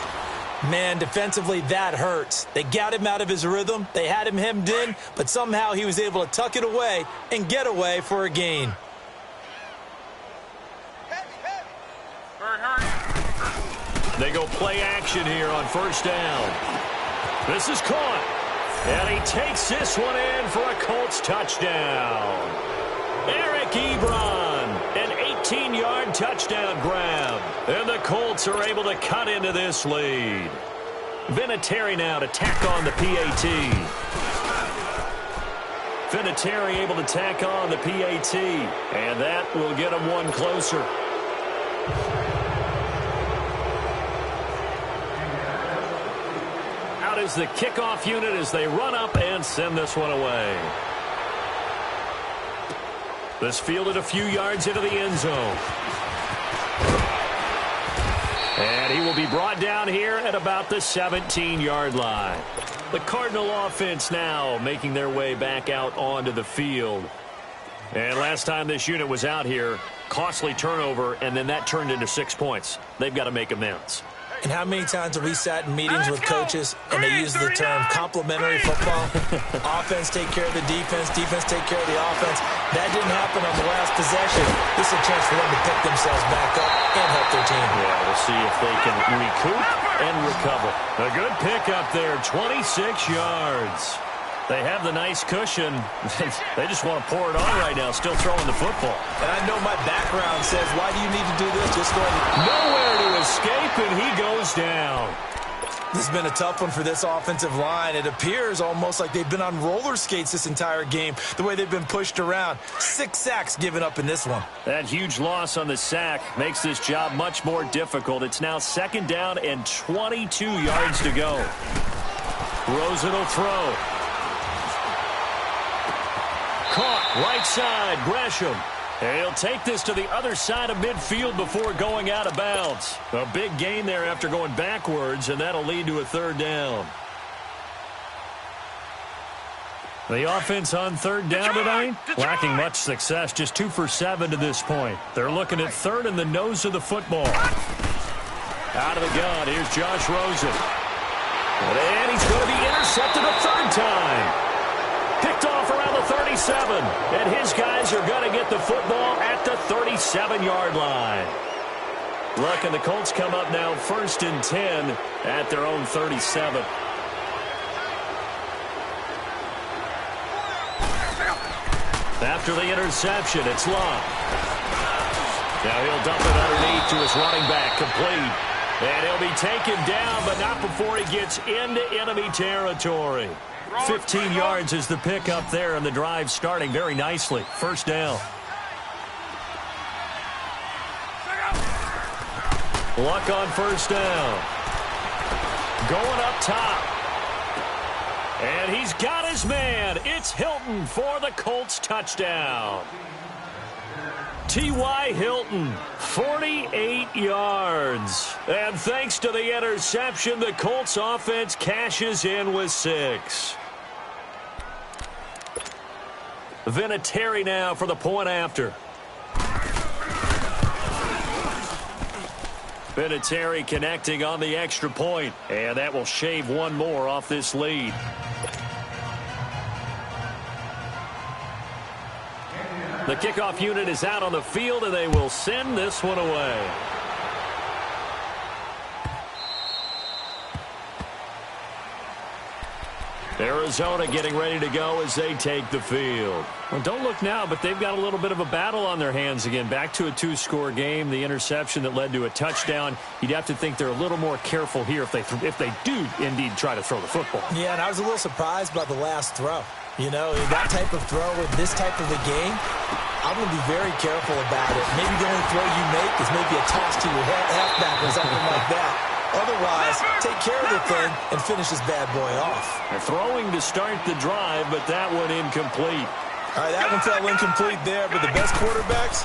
Man, defensively, that hurts. They got him out of his rhythm. They had him hemmed in, but somehow he was able to tuck it away and get away for a gain. They go play action here on first down. This is caught. And he takes this one in for a Colts touchdown. Eric Ebron, an 18-yard touchdown grab. And the Colts are able to cut into this lead. Vinatieri now to tack on the PAT. Vinatieri able to tack on the PAT. And that will get him one closer. Out is the kickoff unit as they run up and send this one away. This fielded a few yards into the end zone. And he will be brought down here at about the 17-yard line. The Cardinal offense now making their way back out onto the field. And last time this unit was out here, costly turnover, and then that turned into 6 points. They've got to make amends. And how many times have we sat in meetings with coaches and they use the term complementary football? Offense take care of the defense, defense take care of the offense. That didn't happen on the last possession. This is a chance for them to pick themselves back up and help their team. Yeah, we'll see if they can recoup and recover. A good pickup there, 26 yards. They have the nice cushion. They just want to pour it on right now, still throwing the football. And I know my background says, why do you need to do this? Just go ahead. Nowhere to escape, and he goes down. This has been a tough one for this offensive line. It appears almost like they've been on roller skates this entire game, the way they've been pushed around. 6 sacks given up in this one. That huge loss on the sack makes this job much more difficult. It's now 2nd down and 22 yards to go. Rosen will throw. Caught right side, Gresham. And he'll take this to the other side of midfield before going out of bounds. A big gain there after going backwards, and that'll lead to a 3rd down. The offense on 3rd down tonight, lacking much success, just 2 for 7 to this point. They're looking at 3rd in the nose of the football. Out of the gun, here's Josh Rosen. And he's going to be intercepted a 3rd time. Picked off around the 37, and his guys are going to get the football at the 37-yard line. Look, and the Colts come up now 1st and 10 at their own 37. After the interception, it's Love. Now he'll dump it underneath to his running back, complete. And he'll be taken down, but not before he gets into enemy territory. 15 yards is the pickup there, and the drive starting very nicely. 1st down. Luck on 1st down. Going up top. And he's got his man. It's Hilton for the Colts touchdown. T.Y. Hilton, 48 yards. And thanks to the interception, the Colts offense cashes in with 6. Vinatieri now for the point after. Vinatieri connecting on the extra point, and that will shave one more off this lead. The kickoff unit is out on the field, and they will send this one away. Arizona getting ready to go as they take the field. Well, don't look now, but they've got a little bit of a battle on their hands again. Back to a 2-score game. The interception that led to a touchdown. You'd have to think they're a little more careful here if they do indeed try to throw the football. Yeah, and I was a little surprised by the last throw. You know, that type of throw with this type of a game, I'm going to be very careful about it. Maybe the only throw you make is maybe a toss to your halfback or something like that. Otherwise, take care of the thing and finish this bad boy off. They're throwing to start the drive, but that one incomplete. All right, that one fell incomplete there, but the best quarterbacks,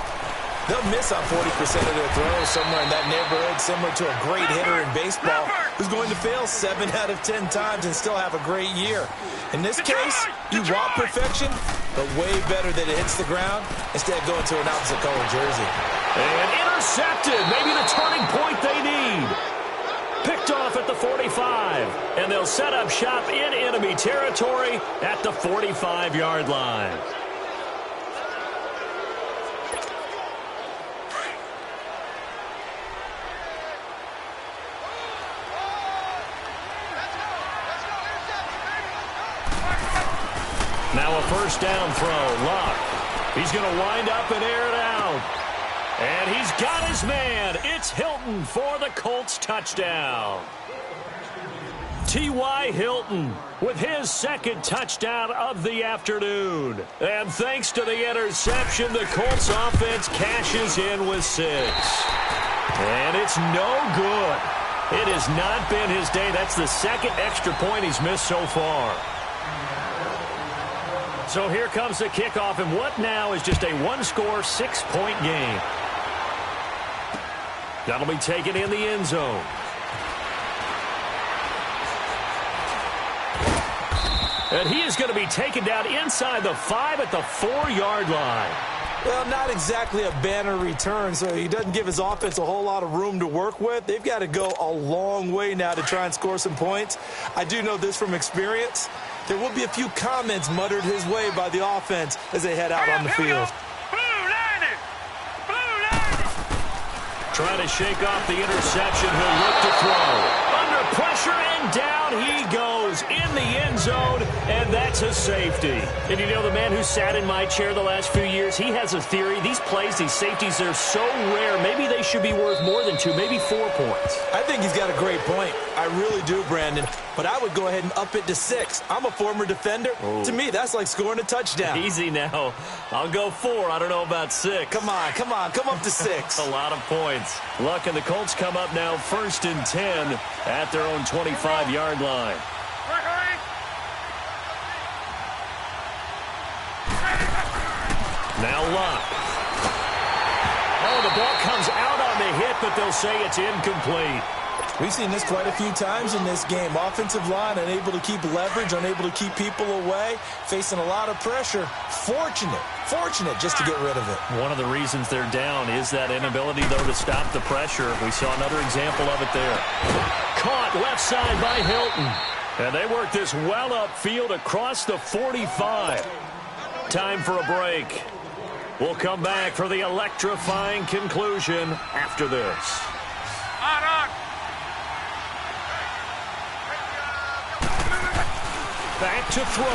they'll miss on 40% of their throws somewhere in that neighborhood, similar to a great hitter in baseball who's going to fail 7 out of 10 times and still have a great year. In this case, you want perfection, but way better that it hits the ground instead of going to an opposite color jersey. And intercepted. Maybe the turning point they need. Picked off at the 45. And they'll set up shop in enemy territory at the 45-yard line. Now a first down throw. Luck. He's going to wind up and air it out. And he's got his man. It's Hilton for the Colts touchdown. T.Y. Hilton with his second touchdown of the afternoon. And thanks to the interception, the Colts offense cashes in with 6. And it's no good. It has not been his day. That's the second extra point he's missed so far. So here comes the kickoff, and what now is just a one-score, 6-point game. That'll be taken in the end zone. And he is going to be taken down inside the 5 at the 4-yard line. Well, not exactly a banner return, so he doesn't give his offense a whole lot of room to work with. They've got to go a long way now to try and score some points. I do know this from experience. There will be a few comments muttered his way by the offense as they head out on the field. Trying to shake off the interception. He'll look to throw. Under pressure, and down he goes in the end zone, and that's a safety. And you know, the man who sat in my chair the last few years, he has a theory. These plays, these safeties, they're so rare. Maybe they should be worth more than 2, maybe 4 points. I think he's got a great point. I really do, Brandon. But I would go ahead and up it to 6. I'm a former defender. Oh. To me, that's like scoring a touchdown. Easy now. I'll go 4. I don't know about 6. Come on. Come up to 6. A lot of points. Luck and the Colts come up now 1st and 10 at their own 25-yard line. Now Luck. Oh, the ball comes out on the hit, but they'll say it's incomplete. We've seen this quite a few times in this game. Offensive line unable to keep leverage, unable to keep people away, facing a lot of pressure. Fortunate just to get rid of it. One of the reasons they're down is that inability, though, to stop the pressure. We saw another example of it there. Caught left side by Hilton. And they work this well upfield across the 45. Time for a break. We'll come back for the electrifying conclusion after this. Back to throw.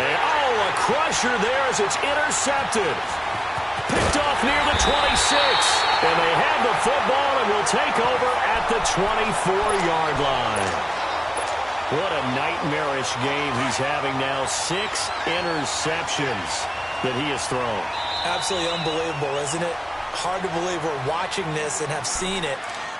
And, a crusher there as it's intercepted. Picked off near the 26. And they have the football and will take over at the 24-yard line. What a nightmarish game he's having now. 6 interceptions that he has thrown. Absolutely unbelievable, isn't it? Hard to believe we're watching this and have seen it.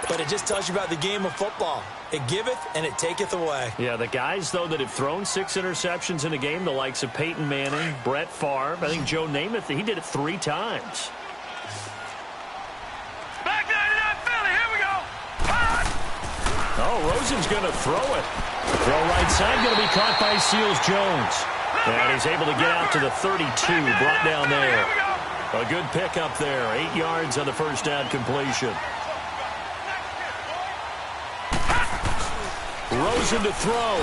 But it just tells you about the game of football. It giveth and it taketh away. Yeah, the guys, though, that have thrown 6 interceptions in a game, the likes of Peyton Manning, Brett Favre, I think Joe Namath, he did it 3 times. Back 99 Philly, here we go. Oh, Rosen's going to throw it. Throw right side, going to be caught by Seals-Jones. And he's able to get out to the 32, brought down there. A good pickup there, 8 yards on the first down completion. Rosen to throw.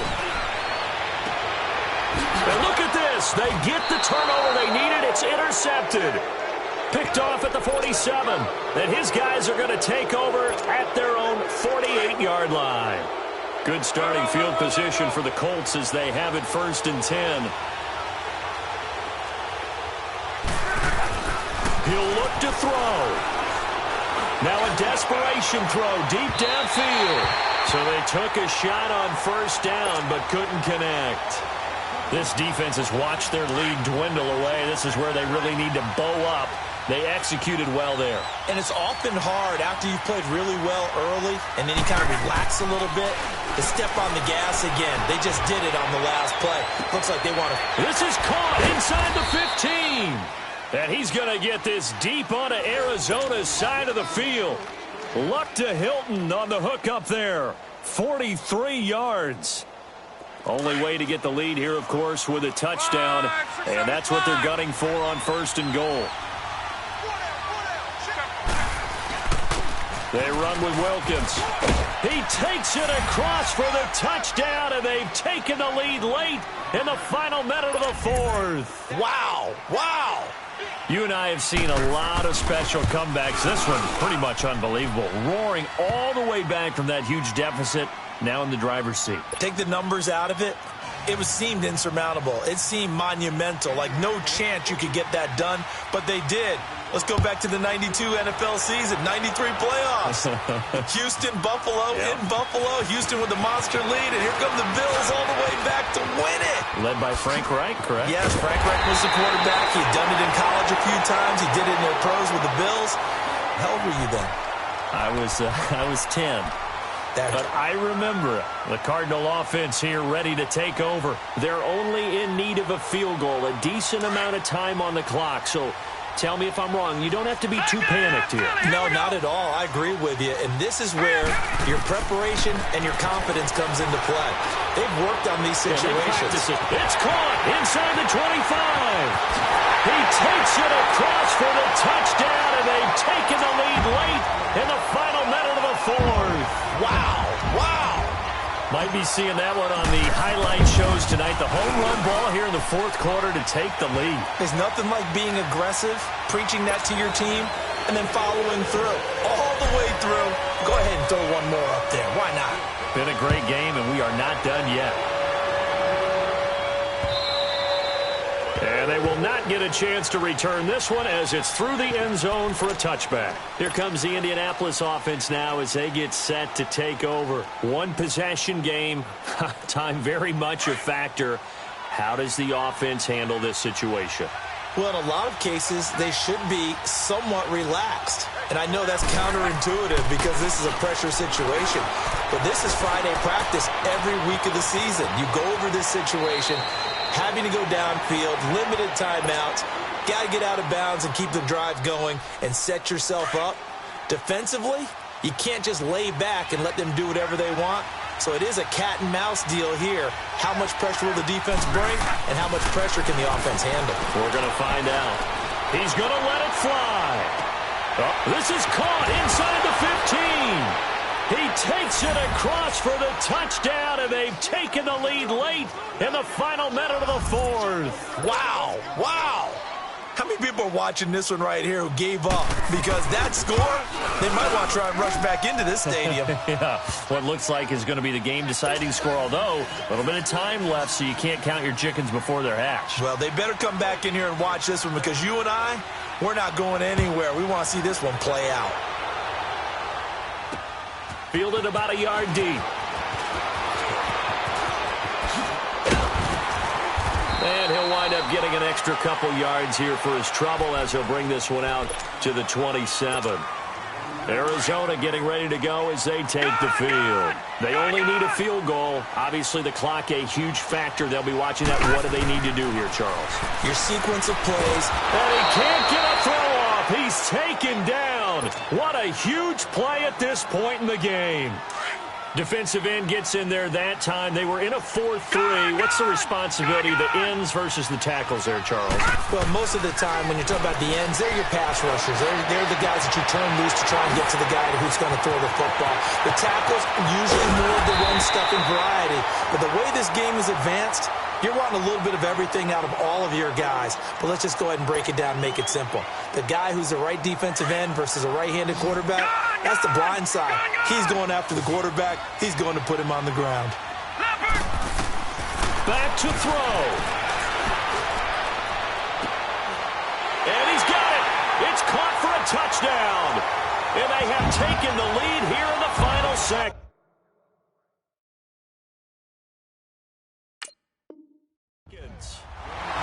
And look at this. They get the turnover they needed. It's intercepted. Picked off at the 47. And his guys are going to take over at their own 48-yard line. Good starting field position for the Colts as they have it 1st and 10. He'll look to throw. Now a desperation throw deep downfield. So they took a shot on 1st down but couldn't connect. This defense has watched their lead dwindle away. This is where they really need to bow up. They executed well there. And it's often hard after you've played really well early and then you kind of relax a little bit to step on the gas again. They just did it on the last play. Looks like they want to... This is caught inside the 15. And he's going to get this deep onto Arizona's side of the field. Luck to Hilton on the hook up there. 43 yards. Only way to get the lead here, of course, with a touchdown. And that's what they're gunning for on 1st and goal. They run with Wilkins. He takes it across for the touchdown, and they've taken the lead late in the final minute of the 4th. Wow. Wow. You and I have seen a lot of special comebacks. This one pretty much unbelievable. Roaring all the way back from that huge deficit, now in the driver's seat. Take the numbers out of it. It seemed insurmountable. It seemed monumental, like no chance you could get that done, but they did. Let's go back to the 92 NFL season, 93 playoffs. Houston, Buffalo, in Buffalo. Houston with the monster lead, and here come the Bills all the way back to win it. Led by Frank Reich, correct? Yes, Frank Reich was the quarterback. He'd done it in college a few times. He did it in the pros with the Bills. How old were you then? I was 10. But I remember the Cardinal offense here ready to take over. They're only in need of a field goal, a decent amount of time on the clock. So tell me if I'm wrong. You don't have to be too panicked here. No, not at all. I agree with you. And this is where your preparation and your confidence comes into play. They've worked on these situations. It's caught inside the 25. He takes it across for the touchdown, and they've taken the lead late in the final minute of the 4th. Wow. Wow. Might be seeing that one on the highlight shows tonight. The home run ball here in the 4th quarter to take the lead. There's nothing like being aggressive, preaching that to your team, and then following through. All the way through. Go ahead and throw one more up there. Why not? Been a great game, and we are not done yet. And they will not get a chance to return this one as it's through the end zone for a touchback. Here comes the Indianapolis offense now as they get set to take over. One possession game, time very much a factor. How does the offense handle this situation? Well, in a lot of cases, they should be somewhat relaxed. And I know that's counterintuitive because this is a pressure situation. But this is Friday practice every week of the season. You go over this situation, having to go downfield, limited timeouts, got to get out of bounds and keep the drive going and set yourself up. Defensively, you can't just lay back and let them do whatever they want. So it is a cat and mouse deal here. How much pressure will the defense bring and how much pressure can the offense handle? We're going to find out. He's going to let it fly. Oh, this is caught inside the 15. He takes it across for the touchdown, and they've taken the lead late in the final minute of the 4th. Wow. Wow. How many people are watching this one right here who gave up? Because that score, they might want to try and rush back into this stadium. Yeah, what looks like is going to be the game-deciding score, although a little bit of time left, so you can't count your chickens before they're hatched. Well, they better come back in here and watch this one because you and I, we're not going anywhere. We want to see this one play out. Fielded about a yard deep. And he'll wind up getting an extra couple yards here for his trouble as he'll bring this one out to the 27. Arizona getting ready to go as they take the field. They only need a field goal. Obviously, the clock a huge factor. They'll be watching that. What do they need to do here, Charles? Your sequence of plays. And he can't get a throw off. He's taken down. What a huge play at this point in the game. Defensive end gets in there that time. They were in a 4-3. What's the responsibility of the ends versus the tackles there, Charles? Well, most of the time when you're talking about the ends, they're your pass rushers. They're the guys that you turn loose to try and get to the guy who's going to throw the football. The tackles, usually more of the run-stuffing variety. But the way this game is advanced, you're wanting a little bit of everything out of all of your guys. But let's just go ahead and break it down and make it simple. The guy who's the right defensive end versus a right-handed quarterback, that's the blind side. He's going after the quarterback. He's going to put him on the ground. Back to throw. And he's got it. It's caught for a touchdown. And they have taken the lead here in the final second.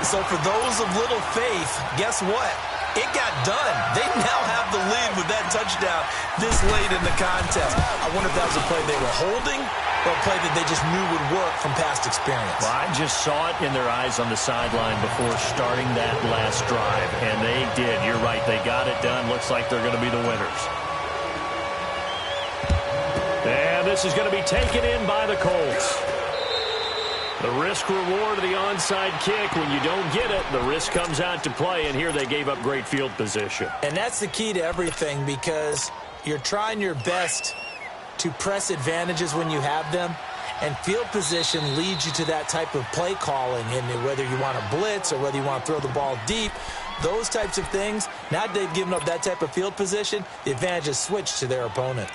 So for those of little faith, guess what? It got done. They now have the lead with that touchdown this late in the contest. I wonder if that was a play they were holding or a play that they just knew would work from past experience. Well, I just saw it in their eyes on the sideline before starting that last drive, and they did. You're right. They got it done. Looks like they're going to be the winners. And this is going to be taken in by the Colts. The risk reward of the onside kick. When you don't get it, the risk comes out to play, and here they gave up great field position. And that's the key to everything, because you're trying your best to press advantages when you have them, and field position leads you to that type of play calling. And whether you want to blitz or whether you want to throw the ball deep, those types of things, now that they've given up that type of field position, the advantage is switched to their opponent.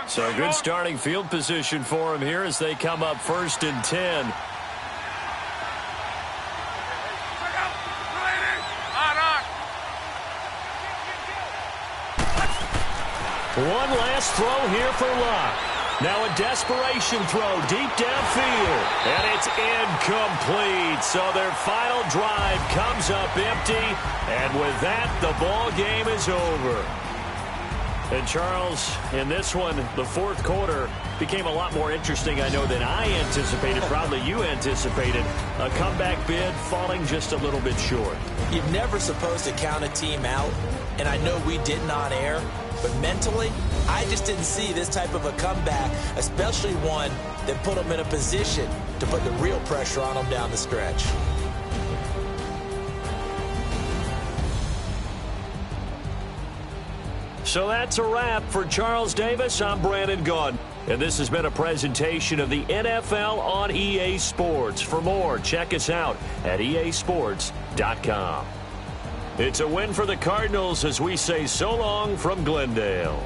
So good starting field position for him here as they come up 1st and 10. One last throw here for Locke. Now a desperation throw deep downfield, and it's incomplete. So their final drive comes up empty, and with that, the ball game is over. And Charles, in this one, the fourth quarter became a lot more interesting, I know, than I anticipated. Probably you anticipated. A comeback bid falling just a little bit short. You're never supposed to count a team out, and I know we didn't on air, but mentally, I just didn't see this type of a comeback, especially one that put them in a position to put the real pressure on them down the stretch. So that's a wrap for Charles Davis. I'm Brandon Gaudin, and this has been a presentation of the NFL on EA Sports. For more, check us out at easports.com. It's a win for the Cardinals as we say so long from Glendale.